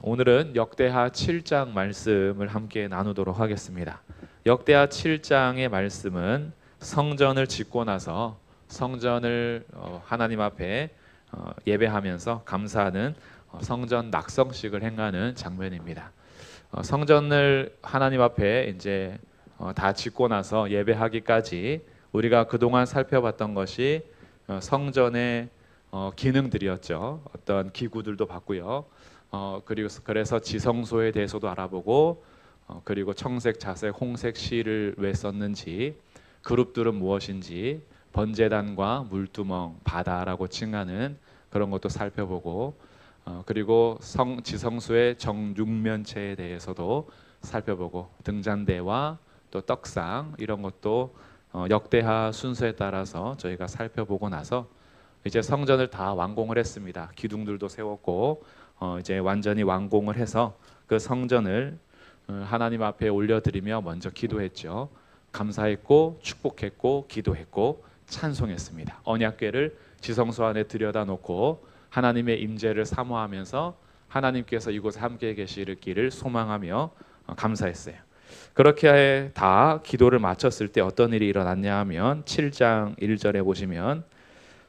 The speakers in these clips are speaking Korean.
오늘은 역대하 7장 말씀을 함께 나누도록 하겠습니다. 역대하 7장의 말씀은 성전을 짓고 나서 성전을 하나님 앞에 예배하면서 감사하는 성전 낙성식을 행하는 장면입니다. 성전을 하나님 앞에 이제 다 짓고 나서 예배하기까지 우리가 그동안 살펴봤던 것이 성전의 기능들이었죠. 어떤 기구들도 봤고요. 그리고 그래서 지성소에 대해서도 알아보고 그리고 청색, 자색, 홍색 실을 왜 썼는지, 그룹들은 무엇인지, 번제단과 물두멍, 바다라고 칭하는 그런 것도 살펴보고 그리고 지성소의 정육면체에 대해서도 살펴보고 등잔대와 또 떡상 이런 것도 역대하 순서에 따라서 저희가 살펴보고 나서 이제 성전을 다 완공을 했습니다. 기둥들도 세웠고 이제 완전히 완공을 해서 그 성전을 하나님 앞에 올려드리며 먼저 기도했죠. 감사했고 축복했고 기도했고 찬송했습니다. 언약궤를 지성소 안에 들여다 놓고 하나님의 임재를 사모하면서 하나님께서 이곳에 함께 계시기를 소망하며 감사했어요. 그렇게 다 기도를 마쳤을 때 어떤 일이 일어났냐 하면 7장 1절에 보시면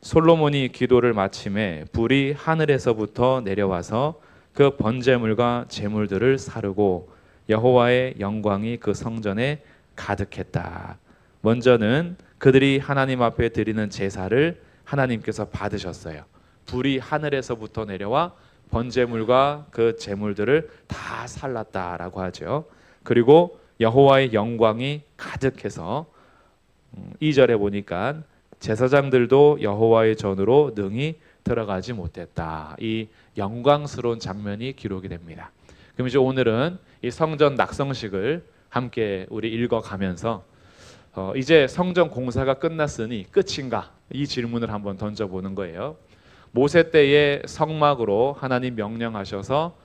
솔로몬이 기도를 마침에 불이 하늘에서부터 내려와서 그 번제물과 제물들을 사르고 여호와의 영광이 그 성전에 가득했다. 먼저는 그들이 하나님 앞에 드리는 제사를 하나님께서 받으셨어요. 불이 하늘에서부터 내려와 번제물과 그 제물들을 다 살랐다라고 하죠. 그리고 여호와의 영광이 가득해서 2절에 보니까 제사장들도 여호와의 전으로 능히 들어가지 못했다. 이 영광스러운 장면이 기록이 됩니다. 그럼 이제 오늘은 이 성전 낙성식을 함께 우리 읽어가면서 이제 성전 공사가 끝났으니 끝인가? 이 질문을 한번 던져보는 거예요. 모세 때의 성막으로 하나님 명령하셔서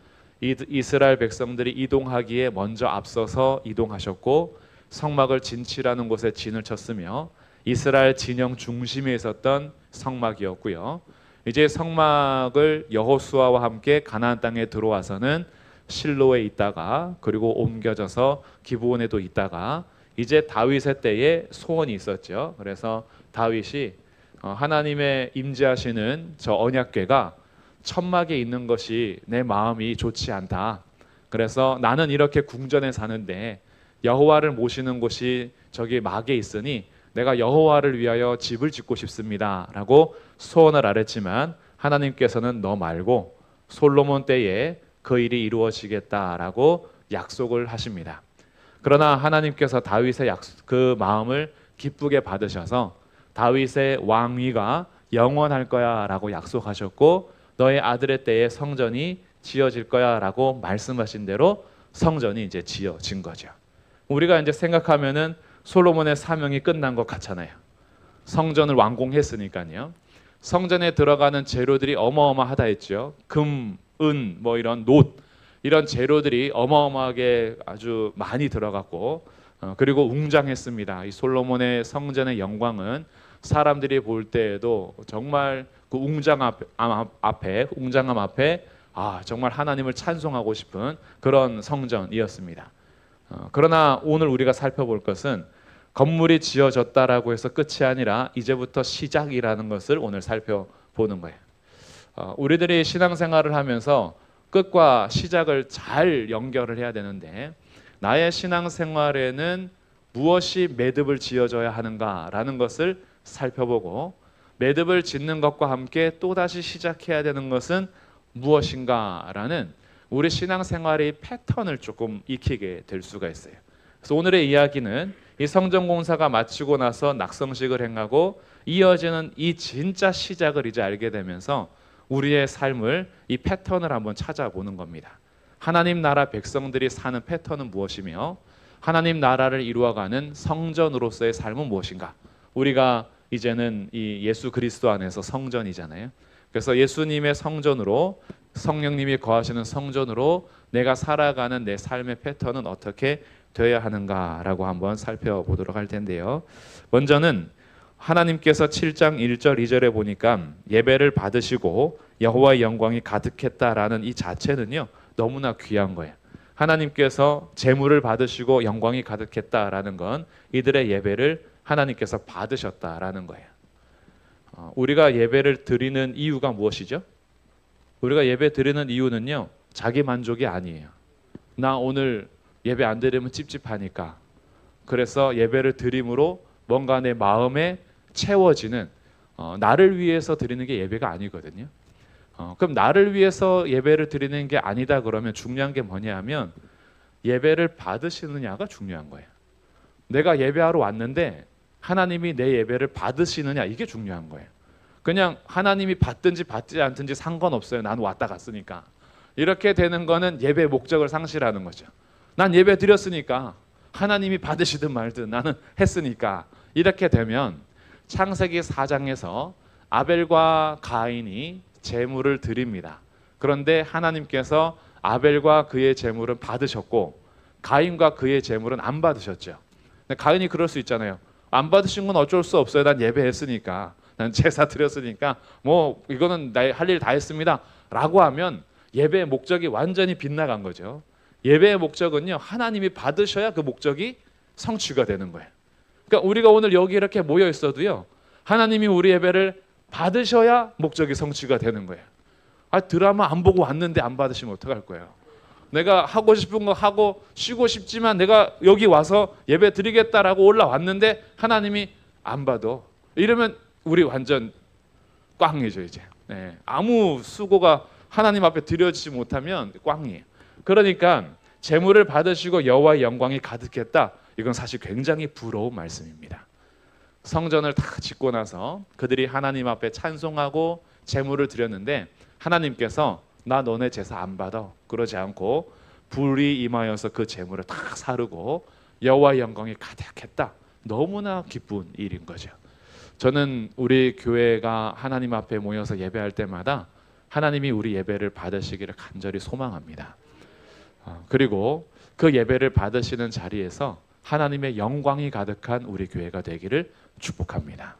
이스라엘 백성들이 이동하기에 먼저 앞서서 이동하셨고 성막을 진치라는 곳에 진을 쳤으며 이스라엘 진영 중심에 있었던 성막이었고요. 이제 성막을 여호수아와 함께 가나안 땅에 들어와서는 실로에 있다가 그리고 옮겨져서 기브온에도 있다가 이제 다윗의 때에 소원이 있었죠. 그래서 다윗이 하나님의 임재하시는 저 언약궤가 천막에 있는 것이 내 마음이 좋지 않다. 그래서 나는 이렇게 궁전에 사는데 여호와를 모시는 곳이 저기 막에 있으니 내가 여호와를 위하여 집을 짓고 싶습니다 라고 소원을 아랬지만 하나님께서는 너 말고 솔로몬 때에 그 일이 이루어지겠다라고 약속을 하십니다. 그러나 하나님께서 다윗의 그 마음을 기쁘게 받으셔서 다윗의 왕위가 영원할 거야 라고 약속하셨고 너의 아들의 때에 성전이 지어질 거야 라고 말씀하신 대로 성전이 이제 지어진 거죠. 우리가 이제 생각하면은 솔로몬의 사명이 끝난 것 같잖아요. 성전을 완공했으니까요. 성전에 들어가는 재료들이 어마어마하다 했죠. 금, 은, 뭐 이런 놋 이런 재료들이 어마어마하게 아주 많이 들어갔고 그리고 웅장했습니다. 이 솔로몬의 성전의 영광은 사람들이 볼 때에도 정말 그 웅장함 앞에 정말 하나님을 찬송하고 싶은 그런 성전이었습니다. 그러나 오늘 우리가 살펴볼 것은 건물이 지어졌다라고 해서 끝이 아니라 이제부터 시작이라는 것을 오늘 살펴보는 거예요. 우리들이 신앙생활을 하면서 끝과 시작을 잘 연결을 해야 되는데 나의 신앙생활에는 무엇이 매듭을 지어져야 하는가라는 것을 살펴보고 매듭을 짓는 것과 함께 또다시 시작해야 되는 것은 무엇인가라는 우리 신앙생활의 패턴을 조금 익히게 될 수가 있어요. 그래서 오늘의 이야기는 이 성전 공사가 마치고 나서 낙성식을 행하고 이어지는 이 진짜 시작을 이제 알게 되면서 우리의 삶을 이 패턴을 한번 찾아보는 겁니다. 하나님 나라 백성들이 사는 패턴은 무엇이며 하나님 나라를 이루어가는 성전으로서의 삶은 무엇인가? 우리가 이제는 이 예수 그리스도 안에서 성전이잖아요. 그래서 예수님의 성전으로 성령님이 거하시는 성전으로 내가 살아가는 내 삶의 패턴은 어떻게 되어야 하는가라고 한번 살펴보도록 할 텐데요. 먼저는 하나님께서 7장 1절 2절에 보니까 예배를 받으시고 여호와의 영광이 가득했다라는 이 자체는요 너무나 귀한 거예요. 하나님께서 재물을 받으시고 영광이 가득했다라는 건 이들의 예배를 하나님께서 받으셨다라는 거예요. 우리가 예배를 드리는 이유가 무엇이죠? 우리가 예배 드리는 이유는요, 자기 만족이 아니에요. 나 오늘 예배 안 드리면 찝찝하니까, 그래서 예배를 드림으로 뭔가 내 마음에 채워지는, 나를 위해서 드리는 게 예배가 아니거든요. 그럼 나를 위해서 예배를 드리는 게 아니다 그러면 중요한 게 뭐냐 하면 예배를 받으시느냐가 중요한 거예요. 내가 예배하러 왔는데 하나님이 내 예배를 받으시느냐, 이게 중요한 거예요. 그냥 하나님이 받든지 받지 않든지 상관없어요. 난 왔다 갔으니까. 이렇게 되는 거는 예배의 목적을 상실하는 거죠. 난 예배 드렸으니까 하나님이 받으시든 말든 나는 했으니까. 이렇게 되면 창세기 4장에서 아벨과 가인이 제물을 드립니다. 그런데 하나님께서 아벨과 그의 제물은 받으셨고 가인과 그의 제물은 안 받으셨죠. 근데 가인이 그럴 수 있잖아요. 안 받으신 건 어쩔 수 없어요. 난 예배했으니까, 난 제사 드렸으니까 뭐 이거는 할 일 다 했습니다 라고 하면 예배의 목적이 완전히 빗나간 거죠. 예배의 목적은요, 하나님이 받으셔야 그 목적이 성취가 되는 거예요. 그러니까 우리가 오늘 여기 이렇게 모여 있어도요, 하나님이 우리 예배를 받으셔야 목적이 성취가 되는 거예요. 드라마 안 보고 왔는데 안 받으시면 어떡할 거예요? 내가 하고 싶은 거 하고 쉬고 싶지만 내가 여기 와서 예배 드리겠다라고 올라왔는데 하나님이 안 받아. 이러면 우리 완전 꽝이죠 이제. 네. 아무 수고가 하나님 앞에 드려지지 못하면 꽝이에요. 그러니까 제물을 받으시고 여호와의 영광이 가득했다. 이건 사실 굉장히 부러운 말씀입니다. 성전을 다 짓고 나서 그들이 하나님 앞에 찬송하고 제물을 드렸는데 하나님께서 나 너네 제사 안 받아 그러지 않고 불이 임하여서 그 제물을 다 사르고 여호와의 영광이 가득했다. 너무나 기쁜 일인 거죠. 저는 우리 교회가 하나님 앞에 모여서 예배할 때마다 하나님이 우리 예배를 받으시기를 간절히 소망합니다. 그리고 그 예배를 받으시는 자리에서 하나님의 영광이 가득한 우리 교회가 되기를 축복합니다.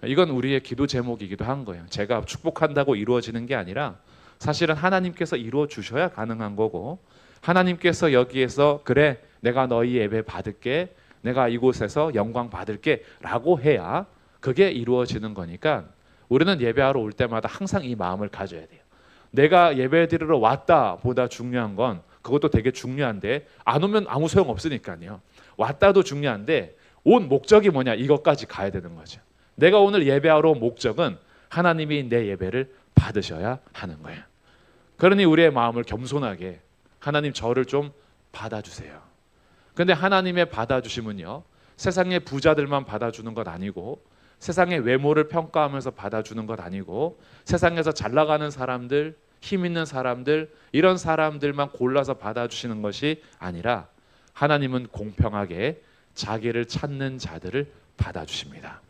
이건 우리의 기도 제목이기도 한 거예요. 제가 축복한다고 이루어지는 게 아니라 사실은 하나님께서 이루어 주셔야 가능한 거고, 하나님께서 여기에서 그래 내가 너희 예배 받을게, 내가 이곳에서 영광 받을게 라고 해야 그게 이루어지는 거니까 우리는 예배하러 올 때마다 항상 이 마음을 가져야 돼요. 내가 예배 드리러 왔다 보다 중요한 건, 그것도 되게 중요한데 안 오면 아무 소용 없으니까요. 왔다도 중요한데 온 목적이 뭐냐, 이것까지 가야 되는 거죠. 내가 오늘 예배하러 온 목적은 하나님이 내 예배를 받으셔야 하는 거예요. 그러니 우리의 마음을 겸손하게, 하나님 저를 좀 받아주세요. 근데 하나님의 받아주심은요, 세상의 부자들만 받아주는 것 아니고, 세상의 외모를 평가하면서 받아주는 것 아니고, 세상에서 잘 나가는 사람들, 힘 있는 사람들, 이런 사람들만 골라서 받아주시는 것이 아니라 하나님은 공평하게 자기를 찾는 자들을 받아주십니다.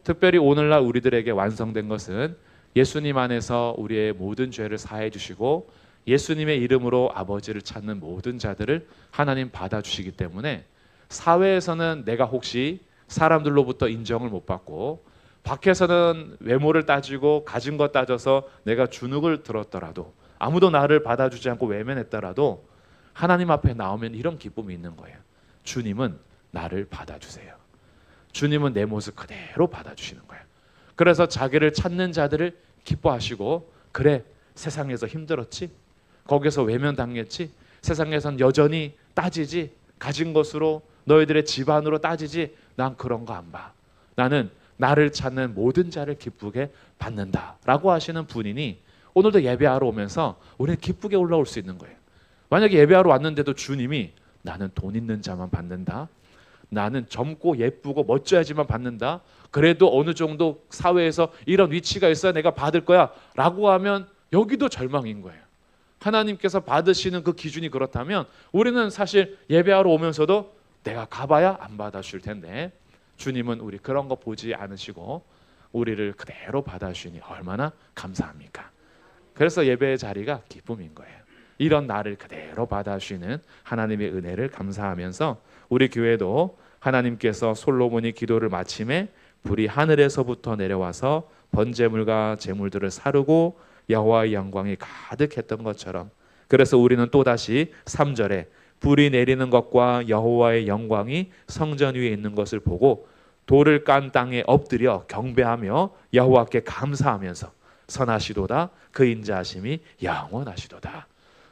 특별히 오늘날 우리들에게 완성된 것은 예수님 안에서 우리의 모든 죄를 사해 주시고 예수님의 이름으로 아버지를 찾는 모든 자들을 하나님 받아주시기 때문에 사회에서는 내가 혹시 사람들로부터 인정을 못 받고 밖에서는 외모를 따지고 가진 것 따져서 내가 주눅을 들었더라도, 아무도 나를 받아주지 않고 외면했더라도 하나님 앞에 나오면 이런 기쁨이 있는 거예요. 주님은 나를 받아주세요. 주님은 내 모습 그대로 받아주시는 거예요. 그래서 자기를 찾는 자들을 기뻐하시고, 그래 세상에서 힘들었지, 거기서 외면당했지, 세상에선 여전히 따지지, 가진 것으로 너희들의 집안으로 따지지, 난 그런 거 안 봐. 나는 나를 찾는 모든 자를 기쁘게 받는다 라고 하시는 분이니 오늘도 예배하러 오면서 우리는 기쁘게 올라올 수 있는 거예요. 만약에 예배하러 왔는데도 주님이 나는 돈 있는 자만 받는다, 나는 젊고 예쁘고 멋져야지만 받는다, 그래도 어느 정도 사회에서 이런 위치가 있어야 내가 받을 거야 라고 하면 여기도 절망인 거예요. 하나님께서 받으시는 그 기준이 그렇다면 우리는 사실 예배하러 오면서도 내가 가봐야 안 받아줄 텐데, 주님은 우리 그런 거 보지 않으시고 우리를 그대로 받아주시니 얼마나 감사합니까? 그래서 예배의 자리가 기쁨인 거예요. 이런 나를 그대로 받아주시는 하나님의 은혜를 감사하면서 우리 교회도 하나님께서 솔로몬이 기도를 마침에 불이 하늘에서부터 내려와서 번제물과 제물들을 사르고 여호와의 영광이 가득했던 것처럼 그래서 우리는 또다시 3절에 불이 내리는 것과 여호와의 영광이 성전 위에 있는 것을 보고 돌을 깐 땅에 엎드려 경배하며 여호와께 감사하면서 선하시도다 그 인자하심이 영원하시도다.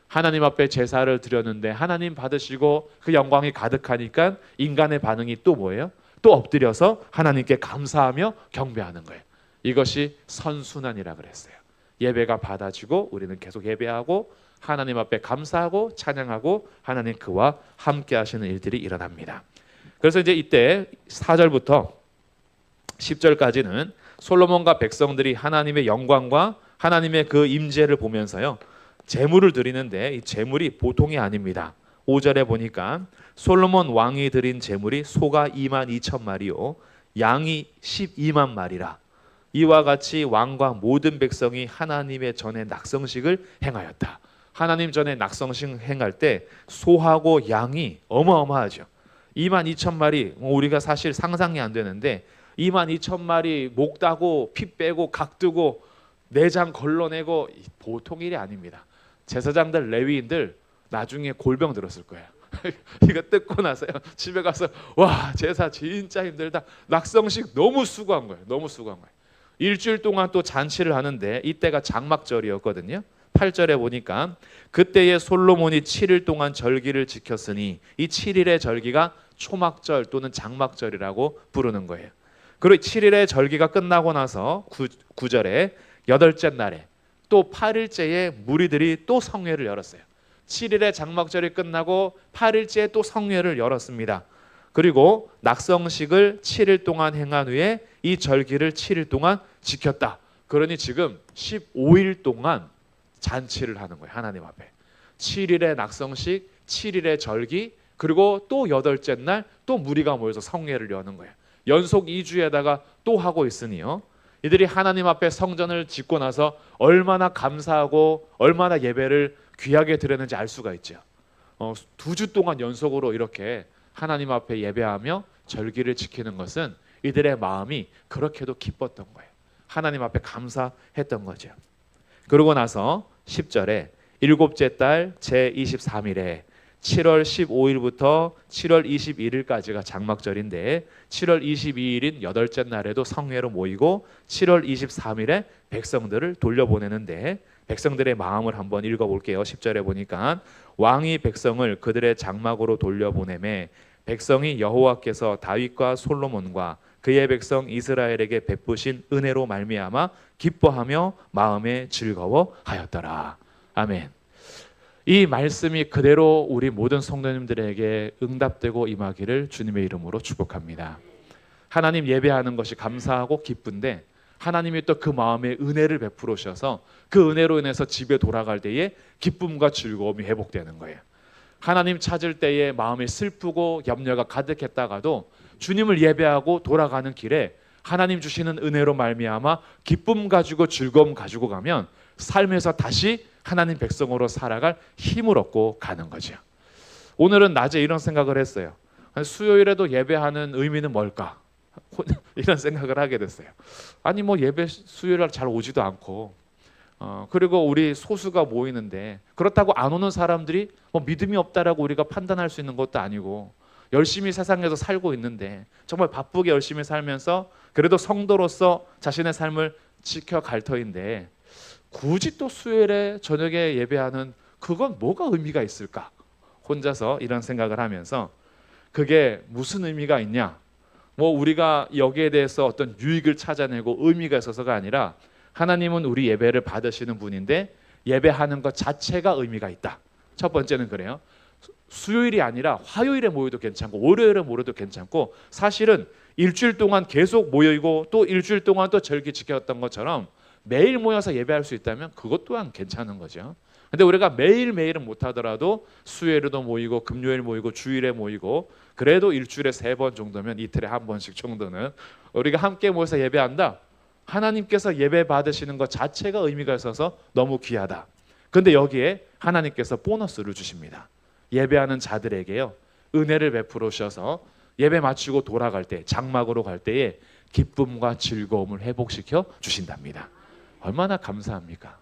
하나님 앞에 제사를 드렸는데 하나님 받으시고 그 영광이 가득하니까 인간의 반응이 또 뭐예요? 또 엎드려서 하나님께 감사하며 경배하는 거예요. 이것이 선순환이라 그랬어요. 예배가 받아지고 우리는 계속 예배하고 하나님 앞에 감사하고 찬양하고 하나님 그와 함께 하시는 일들이 일어납니다. 그래서 이제 이때 4절부터 10절까지는 솔로몬과 백성들이 하나님의 영광과 하나님의 그 임재를 보면서요, 제물을 드리는데 이 제물이 보통이 아닙니다. 5절에 보니까 솔로몬 왕이 드린 제물이 소가 2만 2천 마리요 양이 12만 마리라. 이와 같이 왕과 모든 백성이 하나님의 전에 낙성식을 행하였다. 하나님 전에 낙성식 행할 때 소하고 양이 어마어마하죠. 2만 2천 마리, 우리가 사실 상상이 안 되는데 2만 2천 마리 목 따고 피 빼고 각 뜨고 내장 걸러내고 보통 일이 아닙니다. 제사장들 레위인들 나중에 골병 들었을 거예요. 이거 뜯고 나서요 집에 가서 와 제사 진짜 힘들다. 낙성식 너무 수고한 거예요. 너무 수고한 거예요. 일주일 동안 또 잔치를 하는데 이때가 장막절이었거든요. 8절에 보니까 그때에 솔로몬이 7일 동안 절기를 지켰으니 이 7일의 절기가 초막절 또는 장막절이라고 부르는 거예요. 그리고 7일의 절기가 끝나고 나서 9절에 8째 날에 또 8일째에 무리들이 또 성회를 열었어요. 7일의 장막절이 끝나고 8일째에 또 성회를 열었습니다. 그리고 낙성식을 7일 동안 행한 후에 이 절기를 7일 동안 지켰다. 그러니 지금 15일 동안 잔치를 하는 거예요. 하나님 앞에 7일의 낙성식, 7일의 절기, 그리고 또 8째 날 또 무리가 모여서 성회를 여는 거예요. 연속 2주에다가 또 하고 있으니요, 이들이 하나님 앞에 성전을 짓고 나서 얼마나 감사하고 얼마나 예배를 귀하게 드렸는지 알 수가 있죠. 2주 동안 연속으로 이렇게 하나님 앞에 예배하며 절기를 지키는 것은 이들의 마음이 그렇게도 기뻤던 거예요. 하나님 앞에 감사했던 거죠. 그러고 나서 10절에 일곱째 달 제23일에 7월 15일부터 7월 21일까지가 장막절인데 7월 22일인 8째 날에도 성회로 모이고 7월 23일에 백성들을 돌려보내는데 백성들의 마음을 한번 읽어볼게요. 10절에 보니까 왕이 백성을 그들의 장막으로 돌려보내매 백성이 여호와께서 다윗과 솔로몬과 그의 백성 이스라엘에게 베푸신 은혜로 말미암아 기뻐하며 마음에 즐거워하였더라. 아멘. 이 말씀이 그대로 우리 모든 성도님들에게 응답되고 임하기를 주님의 이름으로 축복합니다. 하나님 예배하는 것이 감사하고 기쁜데 하나님이 또 그 마음에 은혜를 베풀어 주셔서 그 은혜로 인해서 집에 돌아갈 때에 기쁨과 즐거움이 회복되는 거예요. 하나님 찾을 때에 마음이 슬프고 염려가 가득했다가도 주님을 예배하고 돌아가는 길에 하나님 주시는 은혜로 말미암아 기쁨 가지고 즐거움 가지고 가면 삶에서 다시 하나님 백성으로 살아갈 힘을 얻고 가는 거죠. 오늘은 낮에 이런 생각을 했어요. 수요일에도 예배하는 의미는 뭘까? 이런 생각을 하게 됐어요. 아니 뭐 예배 수요일날 잘 오지도 않고 그리고 우리 소수가 모이는데 그렇다고 안 오는 사람들이 뭐 믿음이 없다라고 우리가 판단할 수 있는 것도 아니고 열심히 세상에서 살고 있는데 정말 바쁘게 열심히 살면서 그래도 성도로서 자신의 삶을 지켜갈 터인데 굳이 또 수요일에 저녁에 예배하는 그건 뭐가 의미가 있을까? 혼자서 이런 생각을 하면서 그게 무슨 의미가 있냐? 뭐 우리가 여기에 대해서 어떤 유익을 찾아내고 의미가 있어서가 아니라 하나님은 우리 예배를 받으시는 분인데 예배하는 것 자체가 의미가 있다. 첫 번째는 그래요. 수요일이 아니라 화요일에 모여도 괜찮고 월요일에 모여도 괜찮고 사실은 일주일 동안 계속 모이고 또 일주일 동안 또 절기 지켰던 것처럼 매일 모여서 예배할 수 있다면 그것 또한 괜찮은 거죠. 근데 우리가 매일매일은 못하더라도 수요일에도 모이고 금요일 모이고 주일에 모이고 그래도 일주일에 3번 정도면 이틀에 1번씩 정도는 우리가 함께 모여서 예배한다. 하나님께서 예배 받으시는 것 자체가 의미가 있어서 너무 귀하다. 근데 여기에 하나님께서 보너스를 주십니다. 예배하는 자들에게요 은혜를 베풀어 주셔서 예배 마치고 돌아갈 때 장막으로 갈 때에 기쁨과 즐거움을 회복시켜 주신답니다. 얼마나 감사합니까?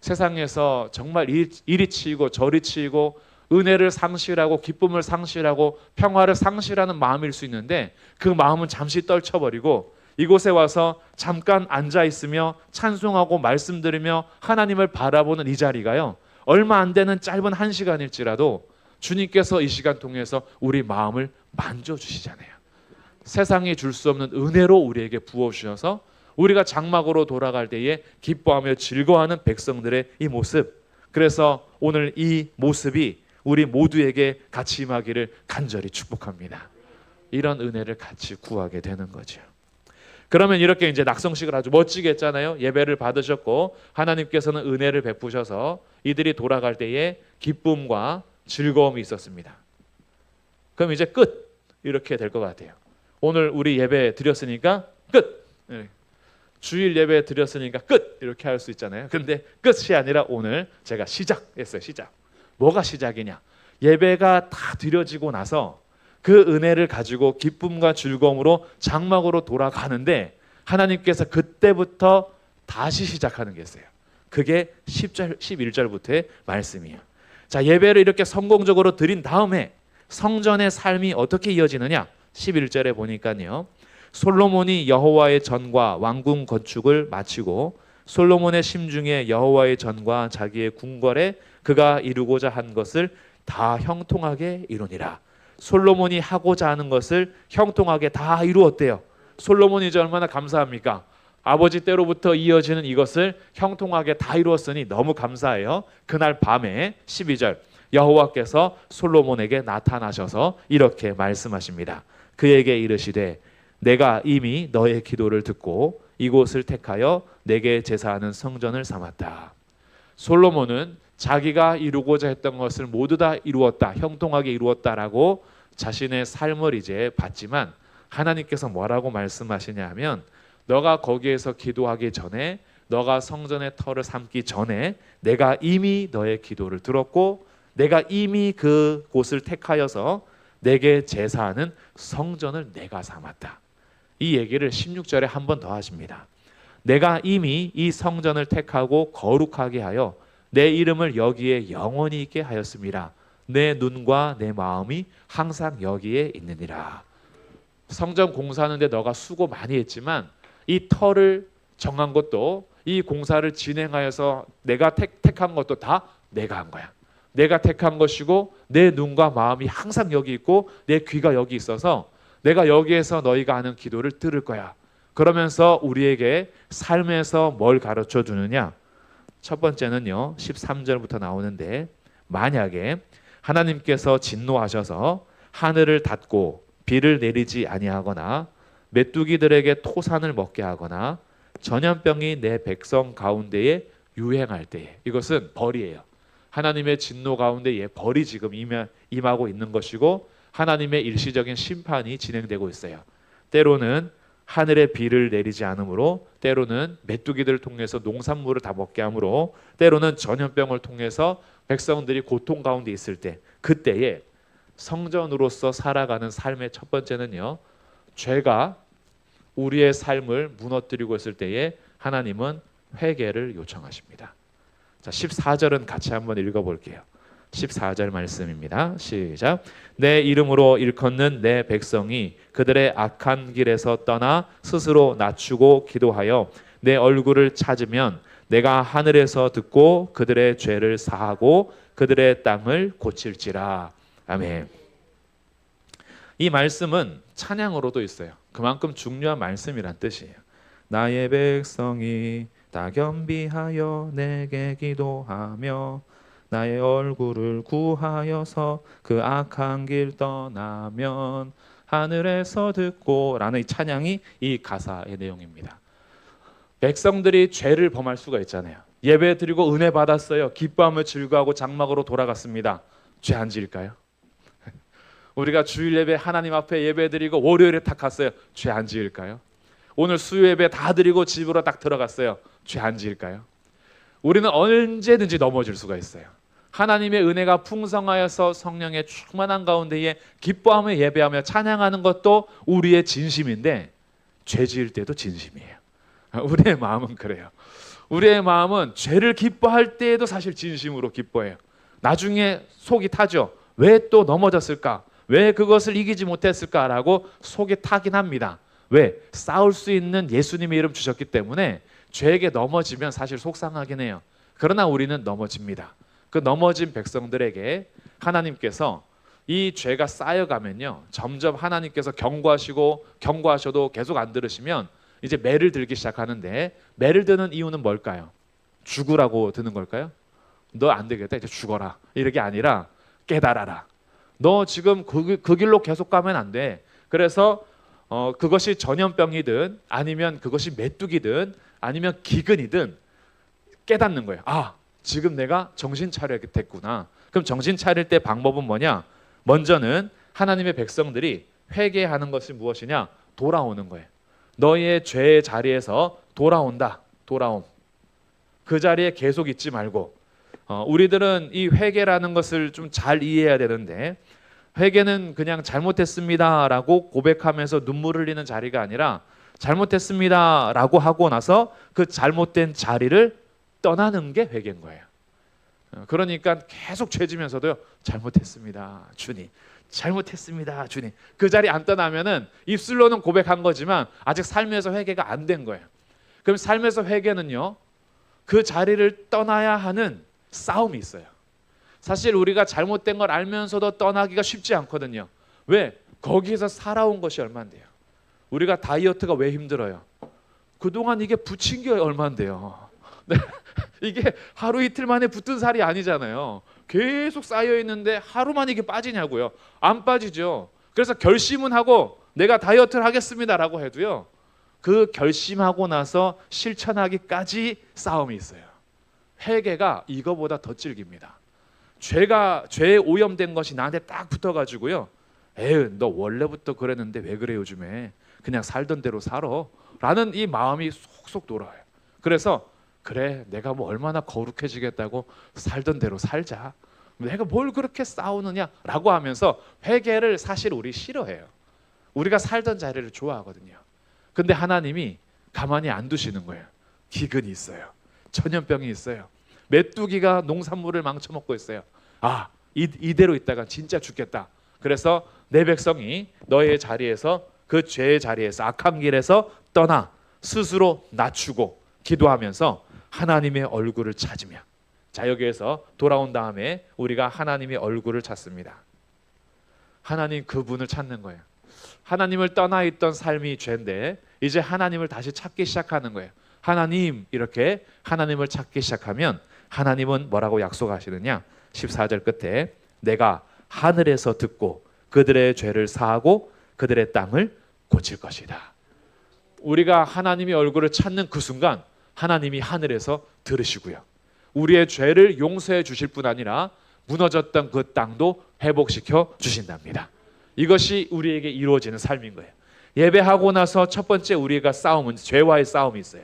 세상에서 정말 이리 치이고 저리 치이고 은혜를 상실하고 기쁨을 상실하고 평화를 상실하는 마음일 수 있는데, 그 마음은 잠시 떨쳐버리고 이곳에 와서 잠깐 앉아 있으며 찬송하고 말씀 들으며 하나님을 바라보는 이 자리가요, 얼마 안 되는 짧은 1시간일지라도 주님께서 이 시간 통해서 우리 마음을 만져주시잖아요. 세상이 줄 수 없는 은혜로 우리에게 부어주셔서 우리가 장막으로 돌아갈 때에 기뻐하며 즐거워하는 백성들의 이 모습, 그래서 오늘 이 모습이 우리 모두에게 같이 임하기를 간절히 축복합니다. 이런 은혜를 같이 구하게 되는 거죠. 그러면 이렇게 이제 낙성식을 아주 멋지게 했잖아요. 예배를 받으셨고 하나님께서는 은혜를 베푸셔서 이들이 돌아갈 때에 기쁨과 즐거움이 있었습니다. 그럼 이제 끝, 이렇게 될 것 같아요. 오늘 우리 예배 드렸으니까 끝, 주일 예배 드렸으니까 끝, 이렇게 할 수 있잖아요. 근데 끝이 아니라 오늘 제가 시작했어요. 시작. 뭐가 시작이냐? 예배가 다 드려지고 나서 그 은혜를 가지고 기쁨과 즐거움으로 장막으로 돌아가는데 하나님께서 그때부터 다시 시작하는 게 있어요. 그게 10절, 11절부터의 말씀이에요. 자, 예배를 이렇게 성공적으로 드린 다음에 성전의 삶이 어떻게 이어지느냐? 11절에 보니까요, 솔로몬이 여호와의 전과 왕궁 건축을 마치고 솔로몬의 심중에 여호와의 전과 자기의 궁궐에 그가 이루고자 한 것을 다 형통하게 이루니라. 솔로몬이 하고자 하는 것을 형통하게 다 이루었대요. 솔로몬이 이제 얼마나 감사합니까? 아버지 때로부터 이어지는 이것을 형통하게 다 이루었으니 너무 감사해요. 그날 밤에 12절, 여호와께서 솔로몬에게 나타나셔서 이렇게 말씀하십니다. 그에게 이르시되 내가 이미 너의 기도를 듣고 이곳을 택하여 내게 제사하는 성전을 삼았다. 솔로몬은 자기가 이루고자 했던 것을 모두 다 이루었다, 형통하게 이루었다라고 자신의 삶을 이제 봤지만, 하나님께서 뭐라고 말씀하시냐 하면, 너가 거기에서 기도하기 전에, 너가 성전의 터를 삼기 전에 내가 이미 너의 기도를 들었고 내가 이미 그 곳을 택하여서 내게 제사하는 성전을 내가 삼았다. 이 얘기를 16절에 한 번 더 하십니다. 내가 이미 이 성전을 택하고 거룩하게 하여 내 이름을 여기에 영원히 있게 하였습니다. 내 눈과 내 마음이 항상 여기에 있느니라. 성전 공사하는데 너가 수고 많이 했지만 이 터를 정한 것도, 이 공사를 진행하여서 내가 택한 것도 다 내가 한 거야. 내가 택한 것이고 내 눈과 마음이 항상 여기 있고 내 귀가 여기 있어서 내가 여기에서 너희가 하는 기도를 들을 거야. 그러면서 우리에게 삶에서 뭘 가르쳐 주느냐? 첫 번째는요, 13절부터 나오는데, 만약에 하나님께서 진노하셔서 하늘을 닫고 비를 내리지 아니하거나 메뚜기들에게 토산을 먹게 하거나 전염병이 내 백성 가운데에 유행할 때에, 이것은 벌이에요. 하나님의 진노 가운데에 벌이 지금 임하고 있는 것이고 하나님의 일시적인 심판이 진행되고 있어요. 때로는 하늘에 비를 내리지 않으므로, 때로는 메뚜기들을 통해서 농산물을 다 먹게 하므로, 때로는 전염병을 통해서 백성들이 고통 가운데 있을 때, 그때에 성전으로서 살아가는 삶의 첫 번째는요, 죄가 우리의 삶을 무너뜨리고 있을 때에 하나님은 회개를 요청하십니다. 자, 14절은 같이 한번 읽어볼게요. 14절 말씀입니다. 시작. 내 이름으로 일컫는 내 백성이 그들의 악한 길에서 떠나 스스로 낮추고 기도하여 내 얼굴을 찾으면 내가 하늘에서 듣고 그들의 죄를 사하고 그들의 땅을 고칠지라. 아멘. 이 말씀은 찬양으로도 있어요. 그만큼 중요한 말씀이란 뜻이에요. 나의 백성이 다 겸비하여 내게 기도하며 나의 얼굴을 구하여서 그 악한 길 떠나면 하늘에서 듣고 라는 이 찬양이 이 가사의 내용입니다. 백성들이 죄를 범할 수가 있잖아요. 예배 드리고 은혜 받았어요. 기뻐하며 즐거워하고 장막으로 돌아갔습니다. 죄 안 지을까요? 우리가 주일 예배 하나님 앞에 예배 드리고 월요일에 딱 갔어요. 죄 안 지을까요? 오늘 수요 예배 다 드리고 집으로 딱 들어갔어요. 죄 안 지을까요? 우리는 언제든지 넘어질 수가 있어요. 하나님의 은혜가 풍성하여서 성령의 충만한 가운데에 기뻐하며 예배하며 찬양하는 것도 우리의 진심인데, 죄 지을 때도 진심이에요. 우리의 마음은 그래요. 우리의 마음은 죄를 기뻐할 때에도 사실 진심으로 기뻐해요. 나중에 속이 타죠. 왜 또 넘어졌을까? 왜 그것을 이기지 못했을까라고 속이 타긴 합니다. 왜? 싸울 수 있는 예수님의 이름 주셨기 때문에 죄에게 넘어지면 사실 속상하긴 해요. 그러나 우리는 넘어집니다. 그 넘어진 백성들에게 하나님께서 이 죄가 쌓여가면요, 점점 하나님께서 경고하셔도 계속 안 들으시면 이제 매를 들기 시작하는데, 매를 드는 이유는 뭘까요? 죽으라고 드는 걸까요? 너 안 되겠다, 이제 죽어라, 이게 아니라 깨달아라. 너 지금 그 길로 계속 가면 안 돼. 그래서 그것이 전염병이든 아니면 그것이 메뚜기든 아니면 기근이든 깨닫는 거예요. 아, 지금 내가 정신 차려야 됐구나. 그럼 정신 차릴 때 방법은 뭐냐? 먼저는 하나님의 백성들이 회개하는 것이 무엇이냐? 돌아오는 거예요. 너희의 죄의 자리에서 돌아온다. 돌아옴. 그 자리에 계속 있지 말고, 우리들은 이 회개라는 것을 좀 잘 이해해야 되는데, 회개는 그냥 잘못했습니다라고 고백하면서 눈물 흘리는 자리가 아니라 잘못했습니다라고 하고 나서 그 잘못된 자리를 떠나는 게 회개인 거예요. 그러니까 계속 죄지면서도요, 잘못했습니다, 주님. 잘못했습니다, 주님. 그 자리 안 떠나면은 입술로는 고백한 거지만 아직 삶에서 회개가 안 된 거예요. 그럼 삶에서 회개는요, 그 자리를 떠나야 하는 싸움이 있어요. 사실 우리가 잘못된 걸 알면서도 떠나기가 쉽지 않거든요. 왜? 거기에서 살아온 것이 얼만데요. 우리가 다이어트가 왜 힘들어요? 그동안 이게 붙인 게 얼만데요. 네. 이게 하루 이틀 만에 붙은 살이 아니잖아요. 계속 쌓여 있는데 하루만 이게 빠지냐고요. 안 빠지죠. 그래서 결심은 하고 내가 다이어트를 하겠습니다라고 해도요, 그 결심하고 나서 실천하기까지 싸움이 있어요. 회개가 이거보다 더 질깁니다. 죄에 오염된 것이 나한테 딱 붙어가지고요, 에휴, 너 원래부터 그랬는데 왜 그래 요즘에, 그냥 살던 대로 살아 라는 이 마음이 속속 돌아와요. 그래서 그래, 내가 뭐 얼마나 거룩해지겠다고 살던 대로 살자, 내가 뭘 그렇게 싸우느냐라고 하면서 회개를 사실 우리 싫어해요. 우리가 살던 자리를 좋아하거든요. 근데 하나님이 가만히 안 두시는 거예요. 기근이 있어요. 전염병이 있어요. 메뚜기가 농산물을 망쳐먹고 있어요. 아, 이대로 있다가 진짜 죽겠다. 그래서 내 백성이 너의 자리에서, 그 죄의 자리에서, 악한 길에서 떠나 스스로 낮추고 기도하면서 하나님의 얼굴을 찾으며, 자, 여기에서 돌아온 다음에 우리가 하나님의 얼굴을 찾습니다. 하나님, 그분을 찾는 거예요. 하나님을 떠나 있던 삶이 죄인데 이제 하나님을 다시 찾기 시작하는 거예요. 하나님, 이렇게 하나님을 찾기 시작하면 하나님은 뭐라고 약속하시느냐? 14절 끝에 내가 하늘에서 듣고 그들의 죄를 사하고 그들의 땅을 고칠 것이다. 우리가 하나님의 얼굴을 찾는 그 순간 하나님이 하늘에서 들으시고요, 우리의 죄를 용서해 주실 뿐 아니라 무너졌던 그 땅도 회복시켜 주신답니다. 이것이 우리에게 이루어지는 삶인 거예요. 예배하고 나서 첫 번째 우리가 싸움은 죄와의 싸움이 있어요.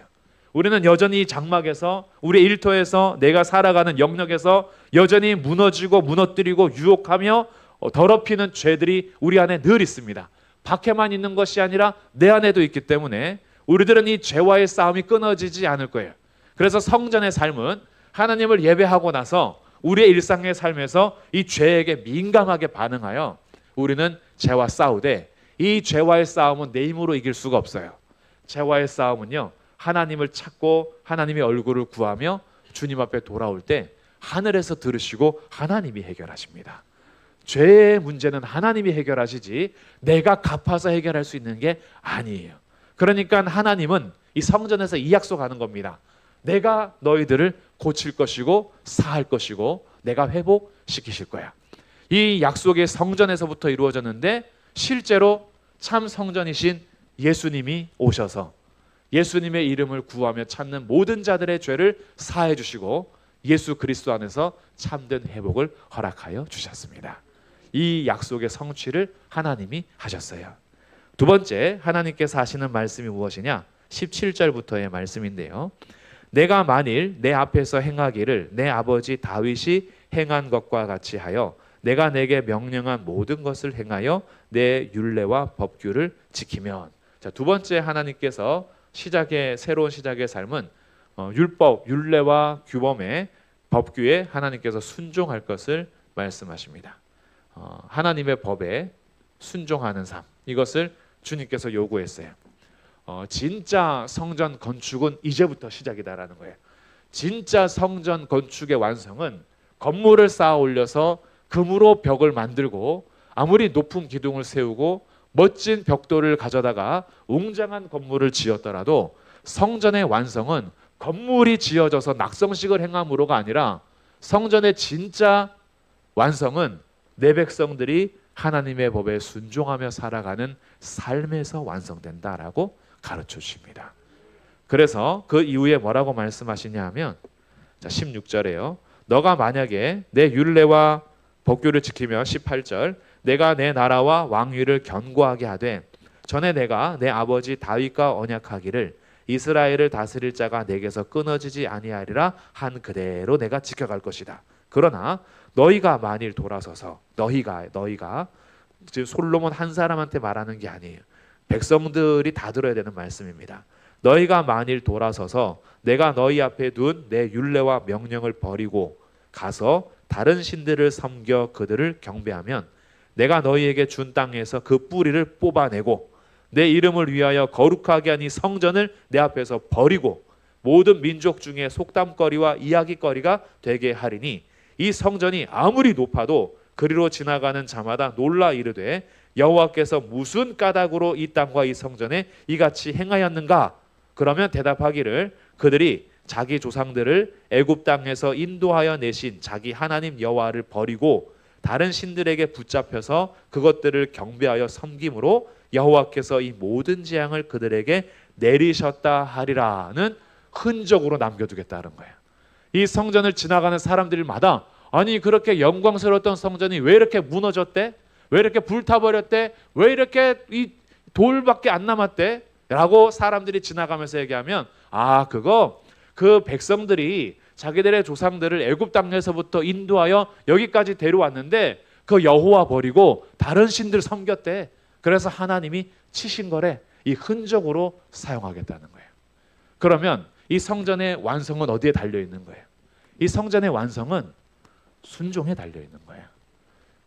우리는 여전히 장막에서, 우리 일터에서, 내가 살아가는 영역에서 여전히 무너지고 무너뜨리고 유혹하며 더럽히는 죄들이 우리 안에 늘 있습니다. 밖에만 있는 것이 아니라 내 안에도 있기 때문에 우리들은 이 죄와의 싸움이 끊어지지 않을 거예요. 그래서 성전의 삶은 하나님을 예배하고 나서 우리의 일상의 삶에서 이 죄에게 민감하게 반응하여 우리는 죄와 싸우되, 이 죄와의 싸움은 내 힘으로 이길 수가 없어요. 죄와의 싸움은요, 하나님을 찾고 하나님의 얼굴을 구하며 주님 앞에 돌아올 때 하늘에서 들으시고 하나님이 해결하십니다. 죄의 문제는 하나님이 해결하시지 내가 갚아서 해결할 수 있는 게 아니에요. 그러니까 하나님은 이 성전에서 이 약속하는 겁니다. 내가 너희들을 고칠 것이고 사할 것이고 내가 회복시키실 거야. 이 약속이 성전에서부터 이루어졌는데 실제로 참 성전이신 예수님이 오셔서 예수님의 이름을 구하며 찾는 모든 자들의 죄를 사해 주시고 예수 그리스도 안에서 참된 회복을 허락하여 주셨습니다. 이 약속의 성취를 하나님이 하셨어요. 두 번째, 하나님께서 하시는 말씀이 무엇이냐? 17절부터의 말씀인데요. 내가 만일 내 앞에서 행하기를 내 아버지 다윗이 행한 것과 같이 하여 내가 내게 명령한 모든 것을 행하여 내 율례와 법규를 지키면. 자, 두 번째 하나님께서 새로운 시작의 삶은 율법, 율례와 규범의 법규에 하나님께서 순종할 것을 말씀하십니다. 하나님의 법에 순종하는 삶, 이것을 주님께서 요구했어요. 진짜 성전 건축은 이제부터 시작이다라는 거예요. 진짜 성전 건축의 완성은 건물을 쌓아 올려서 금으로 벽을 만들고 아무리 높은 기둥을 세우고 멋진 벽돌을 가져다가 웅장한 건물을 지었더라도 성전의 완성은 건물이 지어져서 낙성식을 행함으로가 아니라 성전의 진짜 완성은 내 백성들이 하나님의 법에 순종하며 살아가는 삶에서 완성된다라고 가르쳐 주십니다. 그래서 그 이후에 뭐라고 말씀하시냐 하면 16절에요. 너가 만약에 내 율례와 법규를 지키며 18절 내가 내 나라와 왕위를 견고하게 하되 전에 내가 내 아버지 다윗과 언약하기를 이스라엘을 다스릴 자가 내게서 끊어지지 아니하리라 한 그대로 내가 지켜갈 것이다. 그러나 너희가 만일 돌아서서 너희가 지금 솔로몬 한 사람한테 말하는 게 아니에요. 백성들이 다 들어야 되는 말씀입니다. 너희가 만일 돌아서서 내가 너희 앞에 둔 내 율례와 명령을 버리고 가서 다른 신들을 섬겨 그들을 경배하면 내가 너희에게 준 땅에서 그 뿌리를 뽑아내고 내 이름을 위하여 거룩하게 한 이 성전을 내 앞에서 버리고 모든 민족 중에 속담거리와 이야기거리가 되게 하리니 이 성전이 아무리 높아도 그리로 지나가는 자마다 놀라 이르되 여호와께서 무슨 까닭으로 이 땅과 이 성전에 이같이 행하였는가? 그러면 대답하기를 그들이 자기 조상들을 애굽 땅에서 인도하여 내신 자기 하나님 여호와를 버리고 다른 신들에게 붙잡혀서 그것들을 경배하여 섬김으로 여호와께서 이 모든 재앙을 그들에게 내리셨다 하리라는 흔적으로 남겨두겠다는 거예요. 이 성전을 지나가는 사람들마다 아니 그렇게 영광스러웠던 성전이 왜 이렇게 무너졌대? 왜 이렇게 불타버렸대? 왜 이렇게 이 돌밖에 안 남았대? 라고 사람들이 지나가면서 얘기하면 그거 그 백성들이 자기들의 조상들을 애굽 땅에서부터 인도하여 여기까지 데려왔는데 그 여호와 버리고 다른 신들 섬겼대. 그래서 하나님이 치신 거래. 이 흔적으로 사용하겠다는 거예요. 그러면 이 성전의 완성은 어디에 달려 있는 거예요? 이 성전의 완성은 순종에 달려 있는 거예요.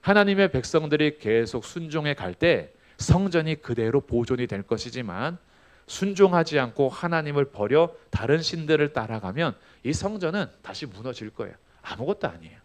하나님의 백성들이 계속 순종해 갈 때 성전이 그대로 보존이 될 것이지만 순종하지 않고 하나님을 버려 다른 신들을 따라가면 이 성전은 다시 무너질 거예요. 아무것도 아니에요.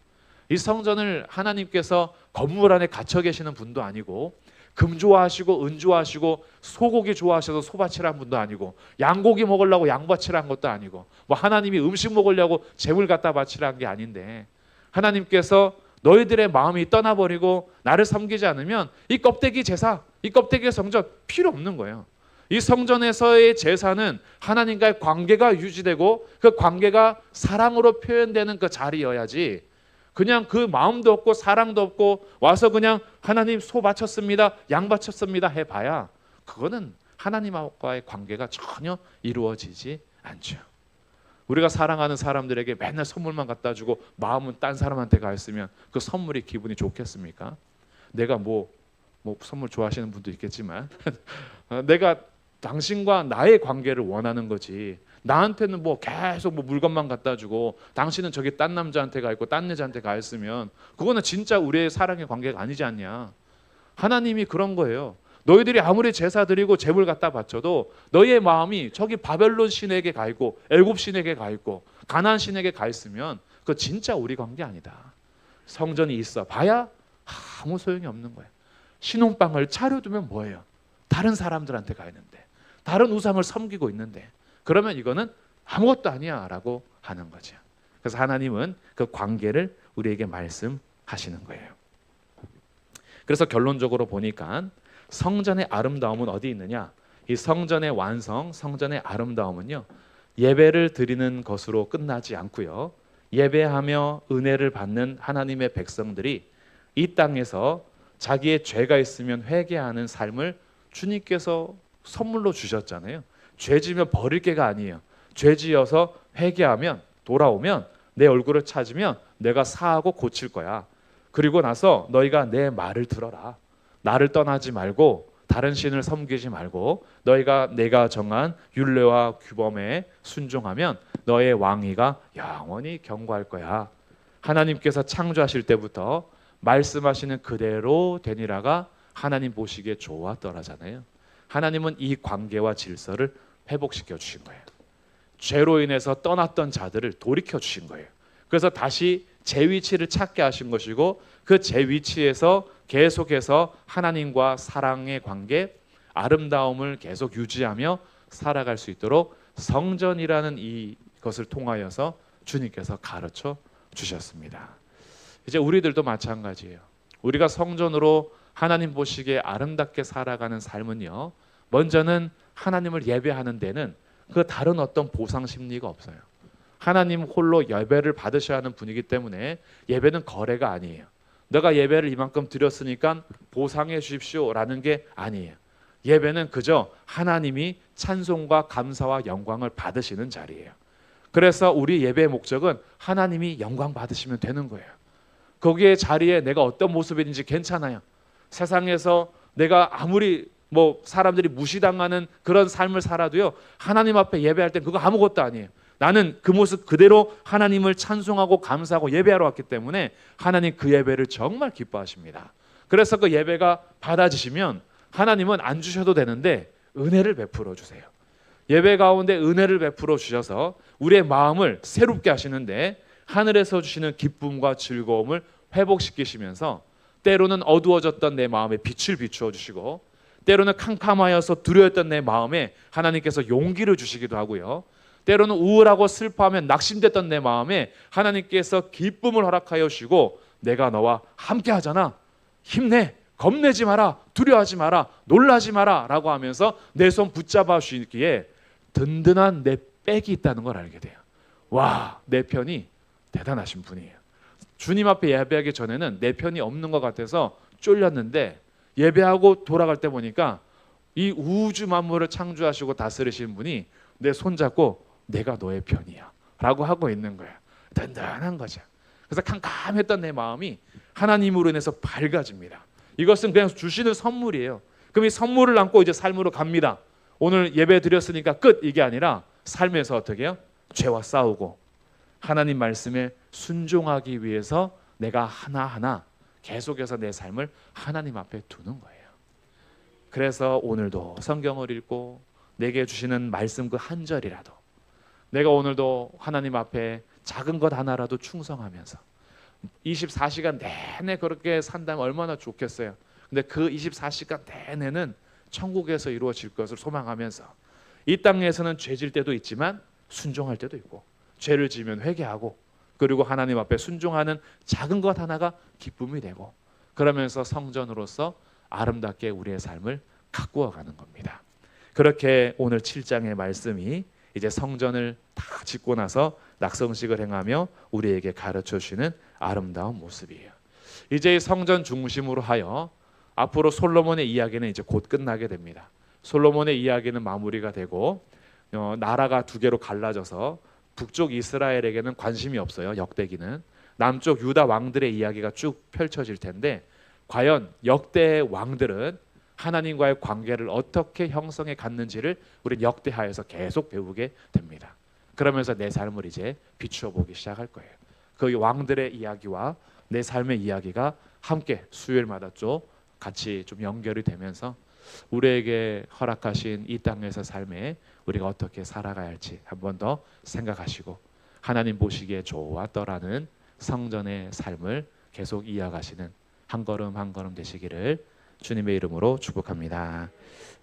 이 성전을 하나님께서 건물 안에 갇혀 계시는 분도 아니고 금 좋아하시고 은 좋아하시고 소고기 좋아하셔서 소바치라는 분도 아니고 양고기 먹으려고 양바치라는 것도 아니고 뭐 하나님이 음식 먹으려고 재물 갖다 바치라는 게 아닌데 하나님께서 너희들의 마음이 떠나버리고 나를 섬기지 않으면 이 껍데기 제사, 이 껍데기 성전 필요 없는 거예요. 이 성전에서의 제사는 하나님과의 관계가 유지되고 그 관계가 사랑으로 표현되는 그 자리여야지 그냥 그 마음도 없고 사랑도 없고 와서 그냥 하나님 소 바쳤습니다, 양 바쳤습니다 해봐야 그거는 하나님과의 관계가 전혀 이루어지지 않죠. 우리가 사랑하는 사람들에게 맨날 선물만 갖다 주고 마음은 딴 사람한테 가 있으면 그 선물이 기분이 좋겠습니까? 내가 뭐 선물 좋아하시는 분도 있겠지만 내가 당신과 나의 관계를 원하는 거지 나한테는 뭐 계속 뭐 물건만 갖다 주고 당신은 저기 딴 남자한테 가 있고 딴 여자한테 가 있으면 그거는 진짜 우리의 사랑의 관계가 아니지 않냐. 하나님이 그런 거예요. 너희들이 아무리 제사 드리고 제물 갖다 바쳐도 너희의 마음이 저기 바벨론 신에게 가 있고 애굽 신에게 가 있고 가나안 신에게 가 있으면 그거 진짜 우리 관계 아니다. 성전이 있어 봐야 아무 소용이 없는 거예요. 신혼방을 차려두면 뭐예요? 다른 사람들한테 가 있는데 다른 우상을 섬기고 있는데 그러면 이거는 아무것도 아니야 라고 하는 거죠. 그래서 하나님은 그 관계를 우리에게 말씀하시는 거예요. 그래서 결론적으로 보니까 성전의 아름다움은 어디 있느냐? 이 성전의 완성, 성전의 아름다움은요 예배를 드리는 것으로 끝나지 않고요 예배하며 은혜를 받는 하나님의 백성들이 이 땅에서 자기의 죄가 있으면 회개하는 삶을 주님께서 선물로 주셨잖아요. 죄 지면 버릴 게가 아니에요. 죄 지어서 회개하면 돌아오면 내 얼굴을 찾으면 내가 사하고 고칠 거야. 그리고 나서 너희가 내 말을 들어라. 나를 떠나지 말고 다른 신을 섬기지 말고 너희가 내가 정한 율례와 규범에 순종하면 너의 왕위가 영원히 경고할 거야. 하나님께서 창조하실 때부터 말씀하시는 그대로 되니라가 하나님 보시기에 좋았더라잖아요. 하나님은 이 관계와 질서를 회복시켜 주신 거예요. 죄로 인해서 떠났던 자들을 돌이켜 주신 거예요. 그래서 다시 제 위치를 찾게 하신 것이고, 그 제 위치에서 계속해서 하나님과 사랑의 관계, 아름다움을 계속 유지하며 살아갈 수 있도록 성전이라는 이것을 통하여서 주님께서 가르쳐 주셨습니다. 이제 우리들도 마찬가지예요. 우리가 성전으로 하나님 보시기에 아름답게 살아가는 삶은요, 먼저는 하나님을 예배하는 데는 그 다른 어떤 보상 심리가 없어요. 하나님 홀로 예배를 받으셔야 하는 분이기 때문에 예배는 거래가 아니에요. 내가 예배를 이만큼 드렸으니까 보상해 주십시오라는 게 아니에요. 예배는 그저 하나님이 찬송과 감사와 영광을 받으시는 자리예요. 그래서 우리 예배의 목적은 하나님이 영광 받으시면 되는 거예요. 거기에 자리에 내가 어떤 모습인지 괜찮아요. 세상에서 내가 아무리 사람들이 무시당하는 그런 삶을 살아도요, 하나님 앞에 예배할 땐 그거 아무것도 아니에요. 나는 그 모습 그대로 하나님을 찬송하고 감사하고 예배하러 왔기 때문에 하나님 그 예배를 정말 기뻐하십니다. 그래서 그 예배가 받아지시면 하나님은 안 주셔도 되는데 은혜를 베풀어 주세요. 예배 가운데 은혜를 베풀어 주셔서 우리의 마음을 새롭게 하시는데, 하늘에서 주시는 기쁨과 즐거움을 회복시키시면서 때로는 어두워졌던 내 마음에 빛을 비추어 주시고, 때로는 캄캄하여서 두려웠던 내 마음에 하나님께서 용기를 주시기도 하고요, 때로는 우울하고 슬퍼하며 낙심됐던 내 마음에 하나님께서 기쁨을 허락하여 주시고, 내가 너와 함께 하잖아, 힘내, 겁내지 마라, 두려워하지 마라, 놀라지 마라 라고 하면서 내 손 붙잡아 주시기에 든든한 내 백이 있다는 걸 알게 돼요. 와, 내 편이 대단하신 분이에요. 주님 앞에 예배하기 전에는 내 편이 없는 것 같아서 쫄렸는데, 예배하고 돌아갈 때 보니까 이 우주 만물을 창조하시고 다스리신 분이 내 손잡고 내가 너의 편이야 라고 하고 있는 거야. 든든한 거죠. 그래서 캄캄했던 내 마음이 하나님으로 인해서 밝아집니다. 이것은 그냥 주시는 선물이에요. 그럼 이 선물을 안고 이제 삶으로 갑니다. 오늘 예배 드렸으니까 끝, 이게 아니라 삶에서 어떻게 해요? 죄와 싸우고 하나님 말씀에 순종하기 위해서 내가 하나하나 계속해서 내 삶을 하나님 앞에 두는 거예요. 그래서 오늘도 성경을 읽고 내게 주시는 말씀 그 한 절이라도, 내가 오늘도 하나님 앞에 작은 것 하나라도 충성하면서 24시간 내내 그렇게 산다면 얼마나 좋겠어요. 근데 그 24시간 내내는 천국에서 이루어질 것을 소망하면서 이 땅에서는 죄질 때도 있지만 순종할 때도 있고, 죄를 지으면 회개하고, 그리고 하나님 앞에 순종하는 작은 것 하나가 기쁨이 되고, 그러면서 성전으로서 아름답게 우리의 삶을 가꾸어 가는 겁니다. 그렇게 오늘 7장의 말씀이 이제 성전을 다 짓고 나서 낙성식을 행하며 우리에게 가르쳐 주시는 아름다운 모습이에요. 이제 성전 중심으로 하여 앞으로 솔로몬의 이야기는 이제 곧 끝나게 됩니다. 솔로몬의 이야기는 마무리가 되고 나라가 두 개로 갈라져서 북쪽 이스라엘에게는 관심이 없어요. 역대기는. 남쪽 유다 왕들의 이야기가 쭉 펼쳐질 텐데, 과연 역대의 왕들은 하나님과의 관계를 어떻게 형성해 갔는지를 우리는 역대하에서 계속 배우게 됩니다. 그러면서 내 삶을 이제 비추어 보기 시작할 거예요. 그 왕들의 이야기와 내 삶의 이야기가 함께 수요일마다 좀 같이 좀 연결이 되면서 우리에게 허락하신 이 땅에서 삶에 우리가 어떻게 살아가야 할지 한 번 더 생각하시고, 하나님 보시기에 좋았더라는 성전의 삶을 계속 이어가시는 한 걸음 한 걸음 되시기를 주님의 이름으로 축복합니다.